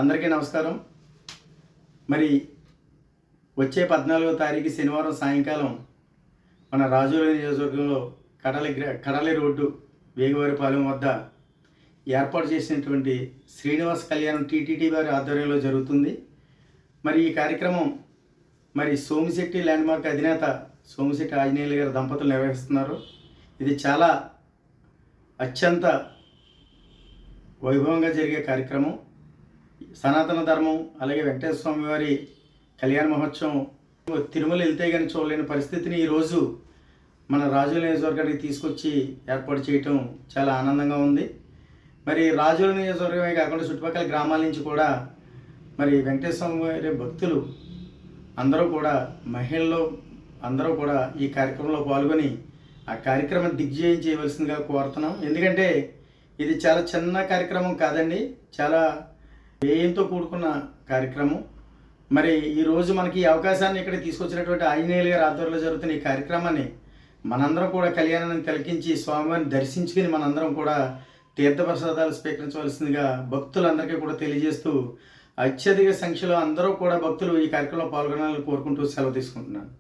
అందరికీ నమస్కారం. మరి వచ్చే 14వ తారీఖు శనివారం సాయంకాలం మన రాజోలు నియోజకవర్గంలో కడలి రోడ్డు వేగవారిపాలెం వద్ద ఏర్పాటు చేసినటువంటి శ్రీనివాస్ కళ్యాణం టీటీడీ వారి ఆధ్వర్యంలో జరుగుతుంది. మరి ఈ కార్యక్రమం సోమిశెట్టి ల్యాండ్మార్క్ అధినేత సోమిశెట్టి ఆంజనేయులు గారి దంపతులు నిర్వహిస్తున్నారు. ఇది చాలా అత్యంత వైభవంగా జరిగే కార్యక్రమం. సనాతన ధర్మం అలాగే వెంకటేశ్వర స్వామి వారి కళ్యాణ మహోత్సవం తిరుమల వెళ్తే కానీ చూడలేని పరిస్థితిని ఈరోజు మన రాజోలు నియోజకవర్గానికి తీసుకొచ్చి ఏర్పాటు చేయటం చాలా ఆనందంగా ఉంది. మరి రాజోలు నియోజకవర్గమే కాకుండా చుట్టుపక్కల గ్రామాల నుంచి కూడా వెంకటేశ్వర స్వామి వారి భక్తులు అందరూ కూడా మహిళలు అందరూ కూడా ఈ కార్యక్రమంలో పాల్గొని ఆ కార్యక్రమం దిగ్విజయం చేయవలసిందిగా కోరుతున్నాం. ఎందుకంటే ఇది చాలా చిన్న కార్యక్రమం కాదండి, చాలా వ్యయంతో కూడుకున్న కార్యక్రమం. ఈరోజు మనకి ఈ అవకాశాన్ని ఇక్కడ తీసుకొచ్చినటువంటి ఆంజనేయులు గారి ఆధ్వర్యంలో జరుగుతున్న ఈ కార్యక్రమాన్ని మనందరం కూడా కళ్యాణాన్ని తిలకించి స్వామివారిని దర్శించుకుని మనందరం కూడా తీర్థప్రసాదాలు స్వీకరించవలసిందిగా భక్తులందరికీ కూడా తెలియజేస్తూ అత్యధిక సంఖ్యలో అందరూ కూడా భక్తులు ఈ కార్యక్రమంలో పాల్గొనాలని కోరుకుంటూ సెలవు తీసుకుంటున్నాను.